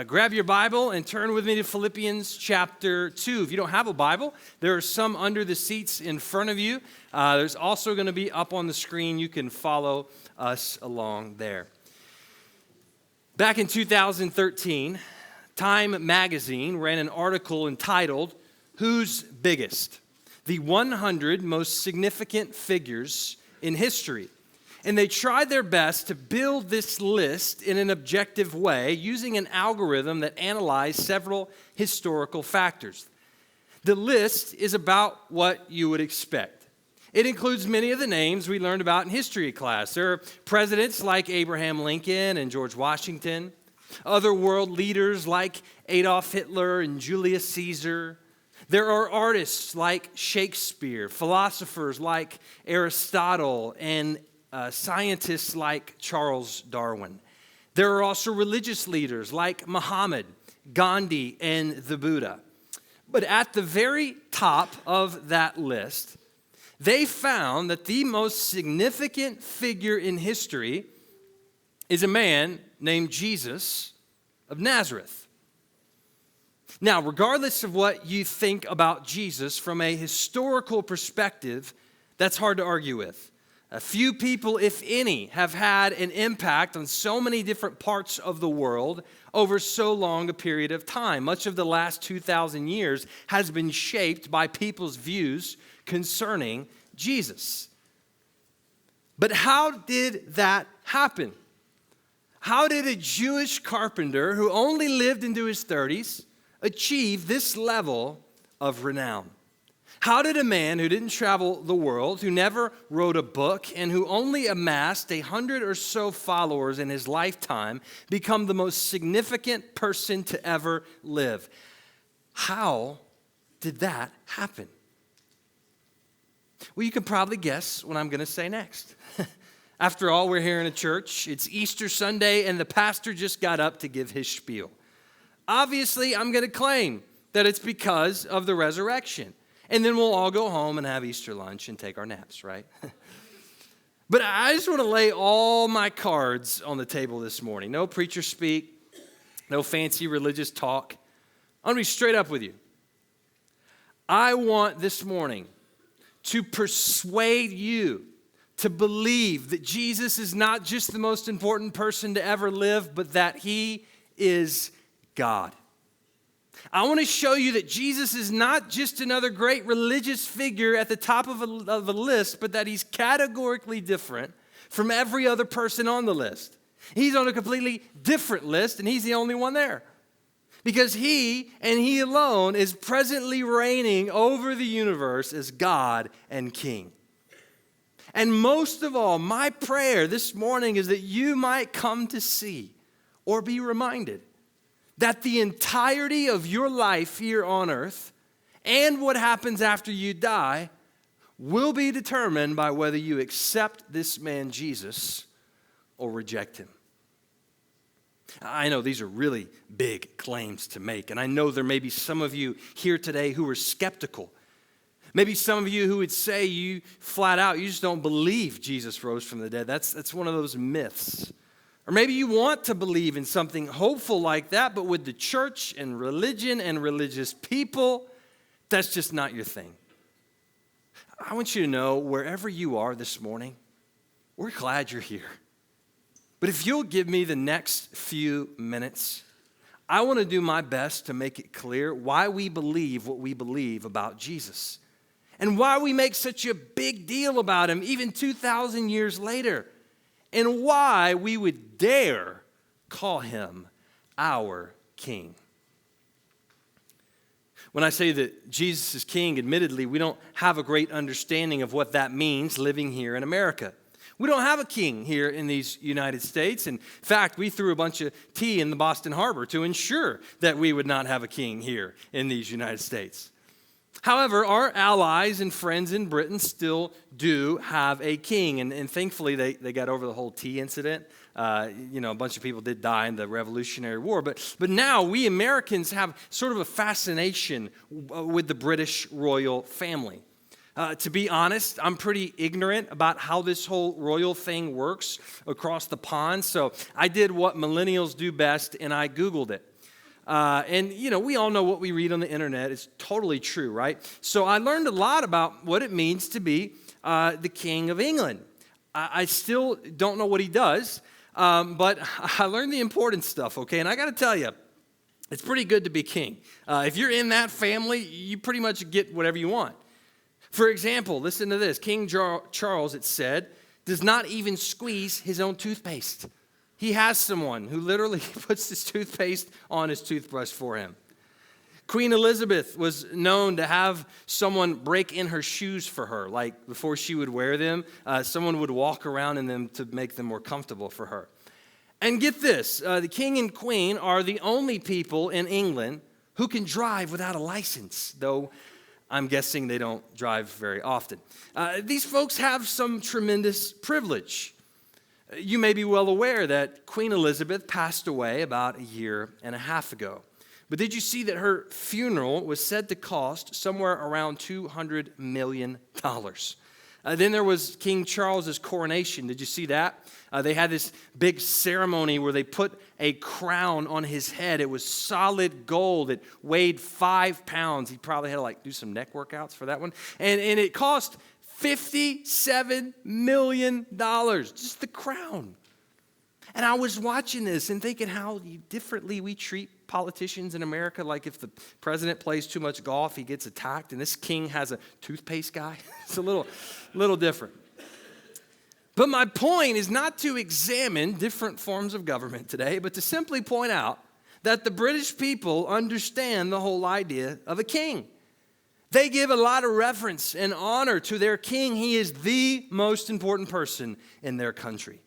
grab your Bible and turn with me to Philippians chapter 2. If you don't have a Bible, there are some under the seats in front of you. There's also going to be up on the screen. You can follow us along there. Back in 2013, Time magazine ran an article entitled, "Who's Biggest? The 100 Most Significant Figures in History." And they tried their best to build this list in an objective way using an algorithm that analyzed several historical factors. The list is about what you would expect. It includes many of the names we learned about in history class. There are presidents like Abraham Lincoln and George Washington, other world leaders like Adolf Hitler and Julius Caesar. There are artists like Shakespeare, philosophers like Aristotle, and scientists like Charles Darwin. There are also religious leaders like Muhammad, Gandhi, and the Buddha. But at the very top of that list, they found that the most significant figure in history is a man named Jesus of Nazareth. Now, regardless of what you think about Jesus from a historical perspective, that's hard to argue with. A few people, if any, have had an impact on so many different parts of the world over so long a period of time. Much of the last 2,000 years has been shaped by people's views concerning Jesus. But how did that happen? How did a Jewish carpenter who only lived into his 30s achieve this level of renown? How did a man who didn't travel the world, who never wrote a book, and who only amassed 100 or so followers in his lifetime become the most significant person to ever live? How did that happen? Well, you can probably guess what I'm going to say next. After all, we're here in a church. It's Easter Sunday, and the pastor just got up to give his spiel. Obviously, I'm going to claim that it's because of the resurrection. And then we'll all go home and have Easter lunch and take our naps, right? But I just want to lay all my cards on the table this morning. No preacher speak, no fancy religious talk. I'm going to be straight up with you. I want this morning to persuade you to believe that Jesus is not just the most important person to ever live, but that he is God. I want to show you that Jesus is not just another great religious figure at the top of a list, but that he's categorically different from every other person on the list. He's on a completely different list, and he's the only one there. Because he, and he alone, is presently reigning over the universe as God and King. And most of all, my prayer this morning is that you might come to see or be reminded that the entirety of your life here on earth and what happens after you die will be determined by whether you accept this man Jesus or reject him. I know these are really big claims to make, and I know there may be some of you here today who are skeptical. Maybe some of you who would say you flat out, you just don't believe Jesus rose from the dead. That's one of those myths. Or maybe you want to believe in something hopeful like that, but with the church and religion and religious people, that's just not your thing. I want you to know, wherever you are this morning, we're glad you're here. But if you'll give me the next few minutes, I want to do my best to make it clear why we believe what we believe about Jesus and why we make such a big deal about him even 2,000 years later. And why we would dare call him our King. When I say that Jesus is King, admittedly, we don't have a great understanding of what that means living here in America. We don't have a king here in these United States. In fact, we threw a bunch of tea in the Boston Harbor to ensure that we would not have a king here in these United States. However, our allies and friends in Britain still do have a king, and thankfully they got over the whole tea incident. A bunch of people did die in the Revolutionary War, but now we Americans have sort of a fascination with the British royal family. To be honest, I'm pretty ignorant about how this whole royal thing works across the pond, so I did what millennials do best, and I Googled it. We all know what we read on the internet is totally true, right? So I learned a lot about what it means to be the King of England. I still don't know what he does, but I learned the important stuff, okay? And I got to tell you, it's pretty good to be king. If you're in that family, you pretty much get whatever you want. For example, listen to this. King Charles, it said, does not even squeeze his own toothpaste. He has someone who literally puts his toothpaste on his toothbrush for him. Queen Elizabeth was known to have someone break in her shoes for her. Like before she would wear them, someone would walk around in them to make them more comfortable for her. And get this, the king and queen are the only people in England who can drive without a license, though I'm guessing they don't drive very often. These folks have some tremendous privilege. You may be well aware that Queen Elizabeth passed away about a year and a half ago. But did you see that her funeral was said to cost somewhere around $200 million? Then there was King Charles's coronation. Did you see that? They had this big ceremony where they put a crown on his head. It was solid gold. It weighed 5 pounds. He probably had to do some neck workouts for that one. And it cost $57 million, just the crown. And I was watching this and thinking how differently we treat politicians in America. Like if the president plays too much golf, he gets attacked, and this king has a toothpaste guy. It's a little different. But my point is not to examine different forms of government today, but to simply point out that the British people understand the whole idea of a king. They give a lot of reverence and honor to their king. He is the most important person in their country.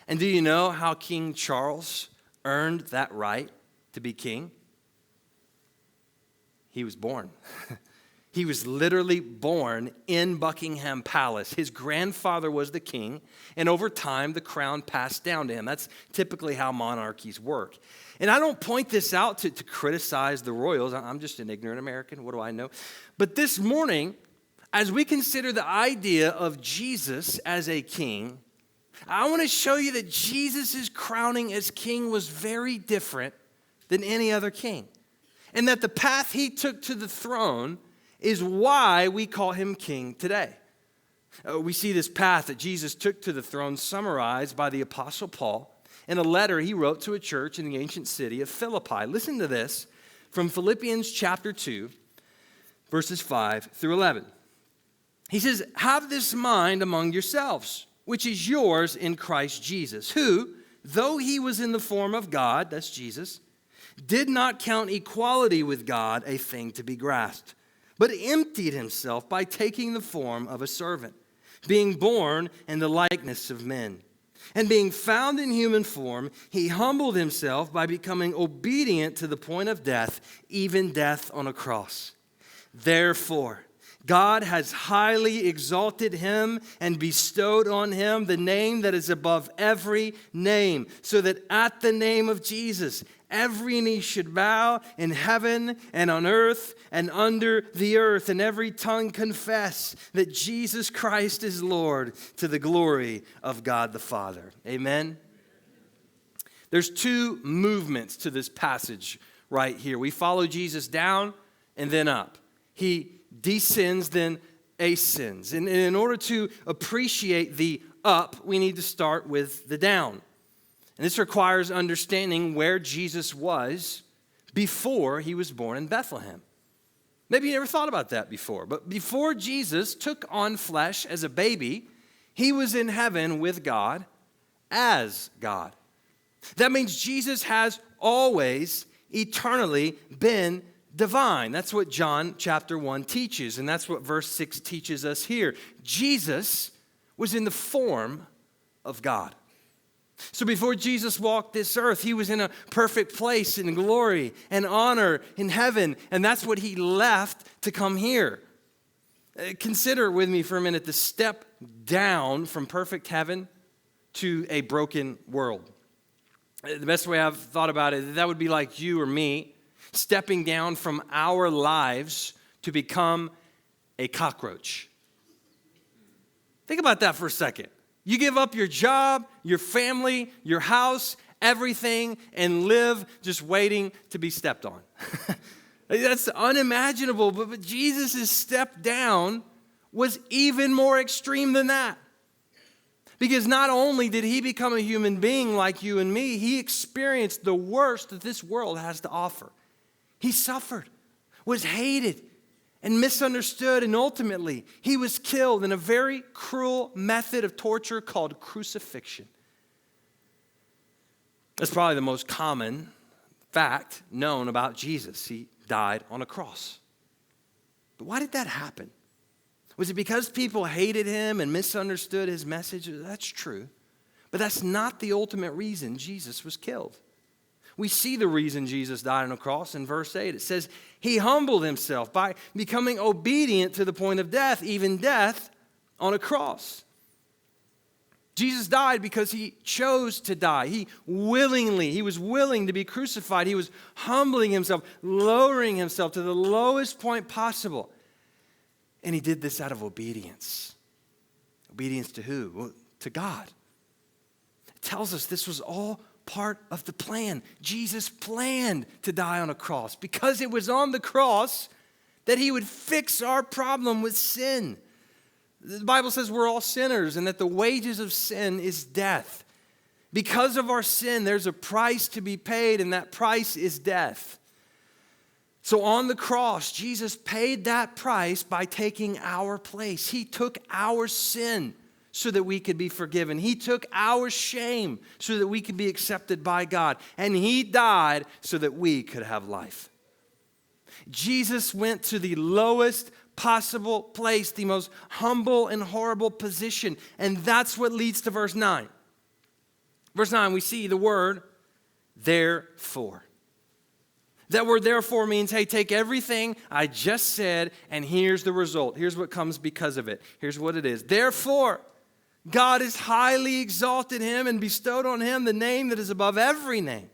And do you know how King Charles earned that right to be king? He was born. He was literally born in Buckingham Palace. His grandfather was the king, and over time, the crown passed down to him. That's typically how monarchies work. And I don't point this out to criticize the royals. I'm just an ignorant American. What do I know? But this morning, as we consider the idea of Jesus as a king, I want to show you that Jesus' crowning as king was very different than any other king. And that the path he took to the throne is why we call him king today. We see this path that Jesus took to the throne summarized by the Apostle Paul in a letter he wrote to a church in the ancient city of Philippi. Listen to this from Philippians chapter 2, verses 5 through 11. He says, "Have this mind among yourselves, which is yours in Christ Jesus, who, though he was in the form of God," that's Jesus, "did not count equality with God a thing to be grasped, but emptied himself by taking the form of a servant, being born in the likeness of men. And being found in human form, he humbled himself by becoming obedient to the point of death, even death on a cross. Therefore, God has highly exalted him and bestowed on him the name that is above every name, so that at the name of Jesus, every knee should bow in heaven and on earth and under the earth, and every tongue confess that Jesus Christ is Lord, to the glory of God the Father." Amen? There's two movements to this passage right here. We follow Jesus down and then up. He descends, then ascends. And in order to appreciate the up, we need to start with the down. And this requires understanding where Jesus was before he was born in Bethlehem. Maybe you never thought about that before, but before Jesus took on flesh as a baby, he was in heaven with God as God. That means Jesus has always, eternally been divine. That's what John chapter 1 teaches, and that's what verse 6 teaches us here. Jesus was in the form of God. So before Jesus walked this earth, he was in a perfect place in glory and honor in heaven, and that's what he left to come here. Consider with me for a minute the step down from perfect heaven to a broken world. The best way I've thought about it, that would be like you or me stepping down from our lives to become a cockroach. Think about that for a second. You give up your job, your family, your house, everything and live just waiting to be stepped on. That's unimaginable, but Jesus' step down was even more extreme than that. Because not only did he become a human being like you and me, he experienced the worst that this world has to offer. He suffered, was hated, and misunderstood, and ultimately he was killed in a very cruel method of torture called crucifixion. That's probably the most common fact known about Jesus. He died on a cross. But why did that happen? Was it because people hated him and misunderstood his message? That's true. But that's not the ultimate reason Jesus was killed. We see the reason Jesus died on a cross in verse 8. It says, he humbled himself by becoming obedient to the point of death, even death on a cross. Jesus died because he chose to die. He was willing to be crucified. He was humbling himself, lowering himself to the lowest point possible. And he did this out of obedience. Obedience to who? Well, to God. It tells us this was all part of the plan. Jesus planned to die on a cross because it was on the cross that he would fix our problem with sin. The Bible says we're all sinners and that the wages of sin is death. Because of our sin, there's a price to be paid, and that price is death. So on the cross, Jesus paid that price by taking our place. He took our sin so that we could be forgiven. He took our shame so that we could be accepted by God. And he died so that we could have life. Jesus went to the lowest possible place, the most humble and horrible position. And that's what leads to verse 9. Verse 9, we see the word, therefore. That word therefore means, hey, take everything I just said, and here's the result. Here's what comes because of it. Here's what it is. Therefore, God has highly exalted him and bestowed on him the name that is above every name.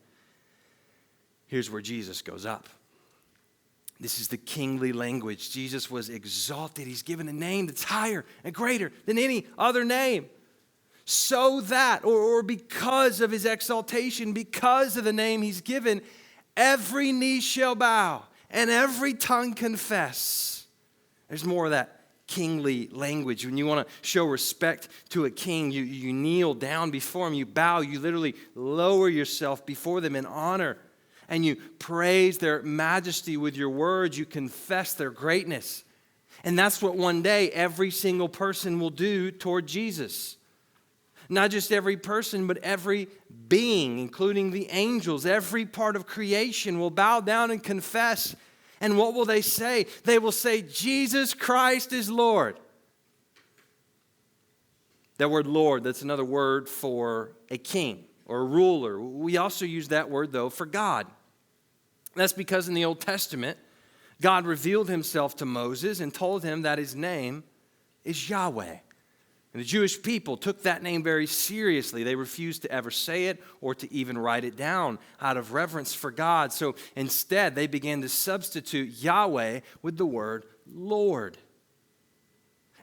Here's where Jesus goes up. This is the kingly language. Jesus was exalted. He's given a name that's higher and greater than any other name. So that, or because of his exaltation, because of the name he's given, every knee shall bow and every tongue confess. There's more of that kingly language. When you want to show respect to a king, you kneel down before him. You bow. You literally lower yourself before them in honor. And you praise their majesty with your words. You confess their greatness. And that's what one day every single person will do toward Jesus. Not just every person, but every being, including the angels, every part of creation will bow down and confess. And what will they say? They will say, Jesus Christ is Lord. That word Lord, that's another word for a king or a ruler. We also use that word, though, for God. That's because in the Old Testament, God revealed himself to Moses and told him that his name is Yahweh. And the Jewish people took that name very seriously. They refused to ever say it or to even write it down out of reverence for God. So instead, they began to substitute Yahweh with the word Lord.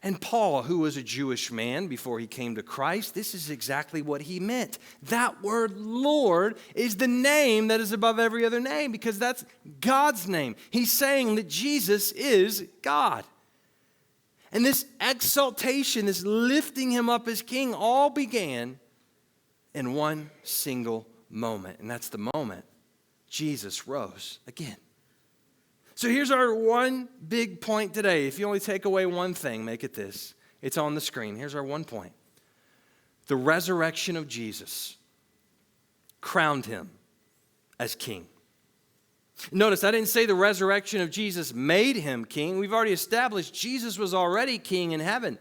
And Paul, who was a Jewish man before he came to Christ, this is exactly what he meant. That word Lord is the name that is above every other name because that's God's name. He's saying that Jesus is God. And this exaltation, this lifting him up as king, all began in one single moment. And that's the moment Jesus rose again. So here's our one big point today. If you only take away one thing, make it this. It's on the screen. Here's our one point. The resurrection of Jesus crowned him as king. Notice, I didn't say the resurrection of Jesus made him king. We've already established Jesus was already king in heaven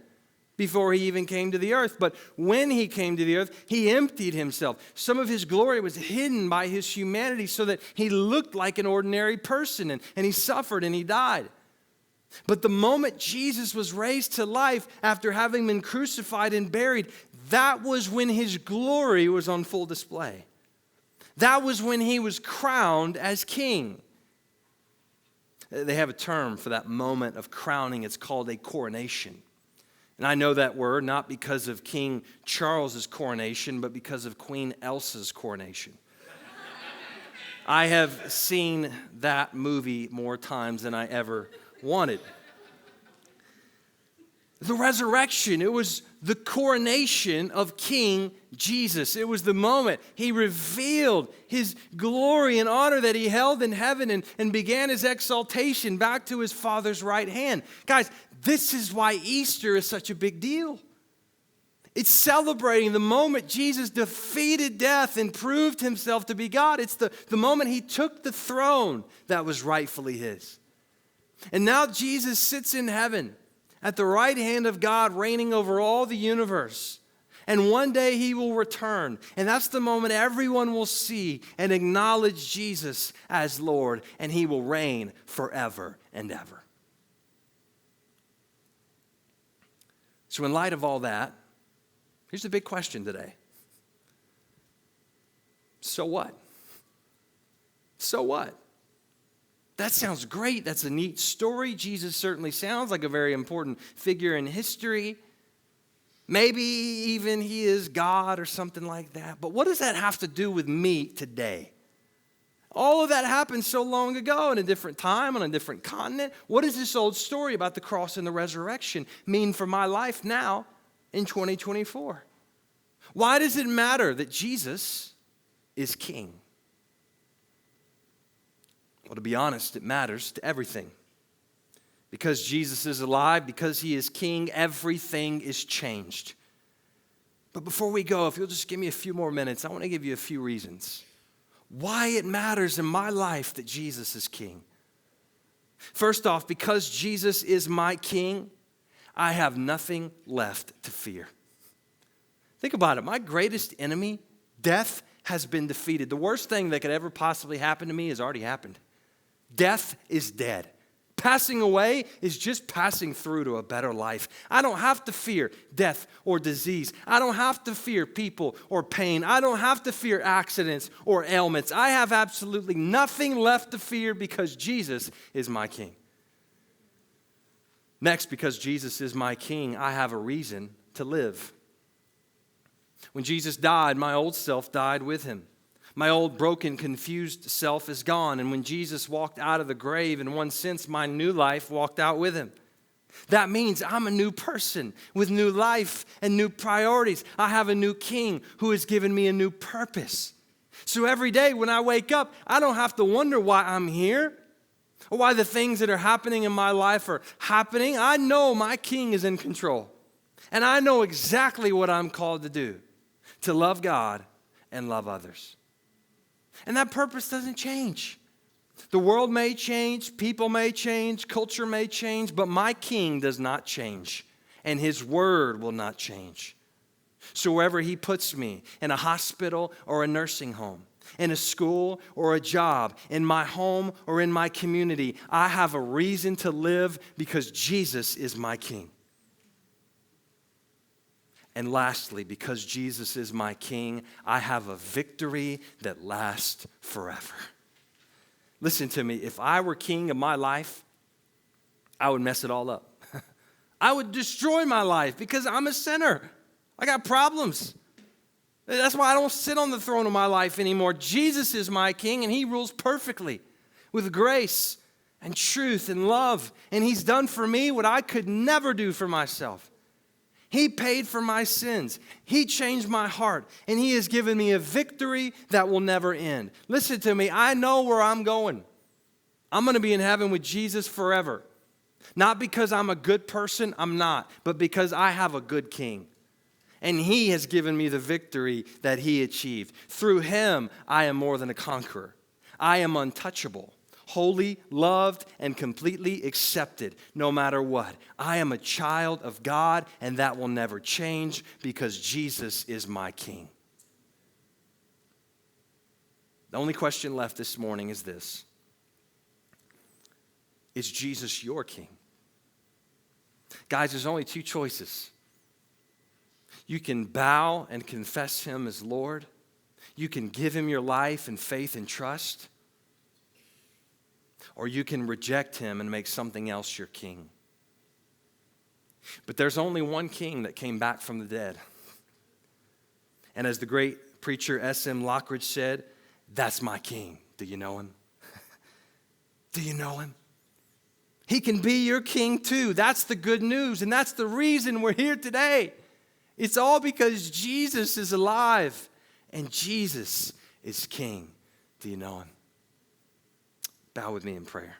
before he even came to the earth. But when he came to the earth, he emptied himself. Some of his glory was hidden by his humanity so that he looked like an ordinary person, and he suffered and he died. But the moment Jesus was raised to life after having been crucified and buried, that was when his glory was on full display. That was when he was crowned as king. They have a term for that moment of crowning. It's called a coronation. And I know that word not because of King Charles's coronation, but because of Queen Elsa's coronation. I have seen that movie more times than I ever wanted. The resurrection, it was the coronation of King Jesus. It was the moment he revealed his glory and honor that he held in heaven and began his exaltation back to his Father's right hand. Guys, this is why Easter is such a big deal. It's celebrating the moment Jesus defeated death and proved himself to be God. It's the moment he took the throne that was rightfully his. And now Jesus sits in heaven at the right hand of God, reigning over all the universe. And one day he will return. And that's the moment everyone will see and acknowledge Jesus as Lord. And he will reign forever and ever. So in light of all that, here's the big question today. So what? So what? That sounds great. That's a neat story. Jesus certainly sounds like a very important figure in history. Maybe even he is God or something like that. But what does that have to do with me today? All of that happened so long ago in a different time on a different continent. What does this old story about the cross and the resurrection mean for my life now in 2024? Why does it matter that Jesus is king? Well, to be honest, it matters to everything. Because Jesus is alive, because he is king, everything is changed. But before we go, if you'll just give me a few more minutes, I want to give you a few reasons why it matters in my life that Jesus is king. First off, because Jesus is my king, I have nothing left to fear. Think about it. My greatest enemy, death, has been defeated. The worst thing that could ever possibly happen to me has already happened. Death is dead. Passing away is just passing through to a better life. I don't have to fear death or disease. I don't have to fear people or pain. I don't have to fear accidents or ailments. I have absolutely nothing left to fear because Jesus is my king. Next, because Jesus is my king, I have a reason to live. When Jesus died, my old self died with him. My old, broken, confused self is gone. And when Jesus walked out of the grave, in one sense, my new life walked out with him. That means I'm a new person with new life and new priorities. I have a new king who has given me a new purpose. So every day when I wake up, I don't have to wonder why I'm here or why the things that are happening in my life are happening. I know my king is in control. And I know exactly what I'm called to do, to love God and love others. And that purpose doesn't change. The world may change, people may change, culture may change, but my king does not change, and his word will not change. So wherever he puts me, in a hospital or a nursing home, in a school or a job, in my home or in my community, I have a reason to live because Jesus is my king. And lastly, because Jesus is my king, I have a victory that lasts forever. Listen to me, if I were king of my life, I would mess it all up. I would destroy my life because I'm a sinner. I got problems. That's why I don't sit on the throne of my life anymore. Jesus is my king, and he rules perfectly with grace and truth and love. And he's done for me what I could never do for myself. He paid for my sins. He changed my heart. And he has given me a victory that will never end. Listen to me. I know where I'm going. I'm going to be in heaven with Jesus forever. Not because I'm a good person. I'm not. But because I have a good king. And he has given me the victory that he achieved. Through him, I am more than a conqueror. I am untouchable. Holy, loved, and completely accepted no matter what. I am a child of God, and that will never change because Jesus is my king. The only question left this morning is this. Is Jesus your king? Guys, there's only two choices. You can bow and confess him as Lord. You can give him your life in faith and trust. Or you can reject him and make something else your king. But there's only one king that came back from the dead. And as the great preacher S.M. Lockridge said, that's my king. Do you know him? Do you know him? He can be your king too. That's the good news, and that's the reason we're here today. It's all because Jesus is alive, and Jesus is king. Do you know him? Bow with me in prayer.